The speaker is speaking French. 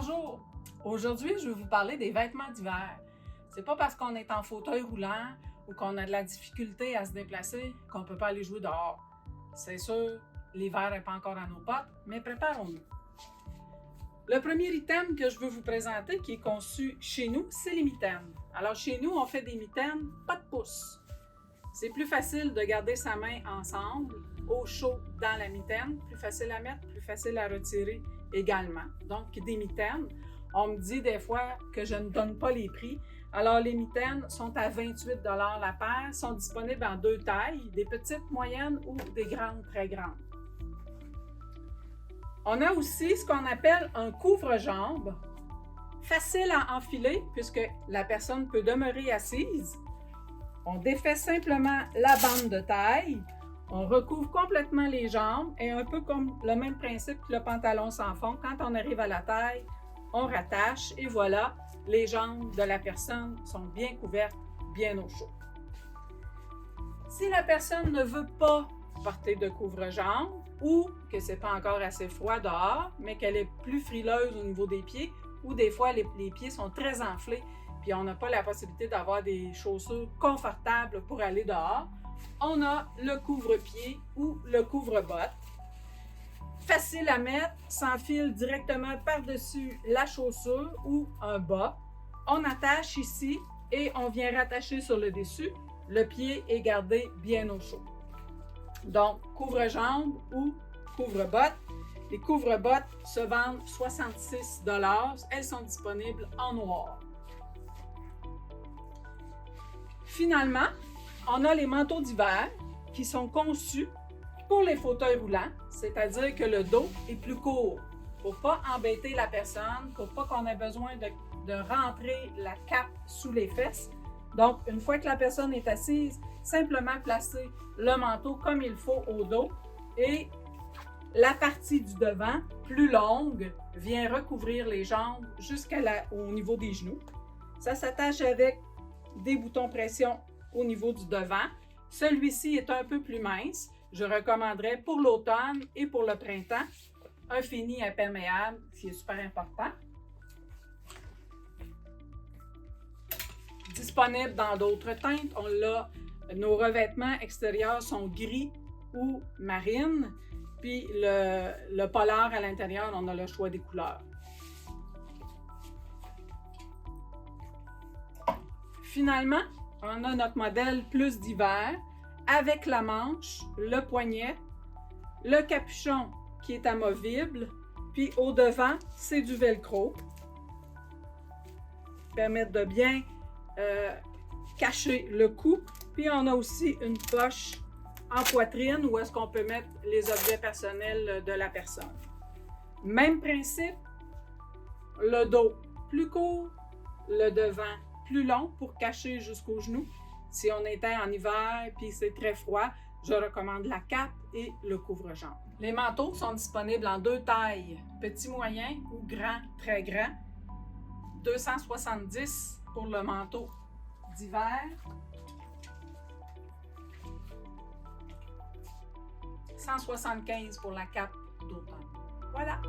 Bonjour! Aujourd'hui, je vais vous parler des vêtements d'hiver. C'est pas parce qu'on est en fauteuil roulant ou qu'on a de la difficulté à se déplacer qu'on ne peut pas aller jouer dehors. C'est sûr, l'hiver n'est pas encore à nos portes, mais préparons-nous. Le premier item que je veux vous présenter qui est conçu chez nous, c'est les mitaines. Alors chez nous, on fait des mitaines pas de pouce. C'est plus facile de garder sa main ensemble, au chaud dans la mitaine, plus facile à mettre, plus facile à retirer également. Donc des mitaines, on me dit des fois que je ne donne pas les prix. Alors les mitaines sont à 28 $ la paire, sont disponibles en deux tailles, des petites, moyennes ou des grandes, très grandes. On a aussi ce qu'on appelle un couvre-jambe, facile à enfiler puisque la personne peut demeurer assise. On défait simplement la bande de taille, on recouvre complètement les jambes et un peu comme le même principe que le pantalon sans fond, quand on arrive à la taille, on rattache et voilà, les jambes de la personne sont bien couvertes, bien au chaud. Si la personne ne veut pas porter de couvre-jambe ou que ce n'est pas encore assez froid dehors, mais qu'elle est plus frileuse au niveau des pieds ou des fois les pieds sont très enflés puis on n'a pas la possibilité d'avoir des chaussures confortables pour aller dehors, on a le couvre-pied ou le couvre-botte. Facile à mettre, s'enfile directement par-dessus la chaussure ou un bas. On attache ici et on vient rattacher sur le dessus. Le pied est gardé bien au chaud. Donc, couvre-jambe ou couvre-botte. Les couvre-bottes se vendent 66 $. Elles sont disponibles en noir. Finalement, on a les manteaux d'hiver qui sont conçus pour les fauteuils roulants, c'est-à-dire que le dos est plus court pour ne pas embêter la personne, pour pas qu'on ait besoin de rentrer la cape sous les fesses. Donc, une fois que la personne est assise, simplement placer le manteau comme il faut au dos et la partie du devant, plus longue, vient recouvrir les jambes jusqu'au niveau des genoux. Ça s'attache avec des boutons pression au niveau du devant. Celui-ci est un peu plus mince. Je recommanderais pour l'automne et pour le printemps un fini imperméable, qui est super important. Disponible dans d'autres teintes. Nos revêtements extérieurs sont gris ou marine. Puis le polar à l'intérieur, on a le choix des couleurs. Finalement, on a notre modèle plus d'hiver avec la manche, le poignet, le capuchon qui est amovible, puis au devant, c'est du velcro. Permettre de bien cacher le cou. Puis on a aussi une poche en poitrine où est-ce qu'on peut mettre les objets personnels de la personne. Même principe, le dos plus court, le devant plus long pour cacher jusqu'aux genoux. Si on était en hiver puis c'est très froid, je recommande la cape et le couvre-jambe. Les manteaux sont disponibles en deux tailles, petit moyen ou grand, très grand. 270 pour le manteau d'hiver. 175 pour la cape d'automne. Voilà!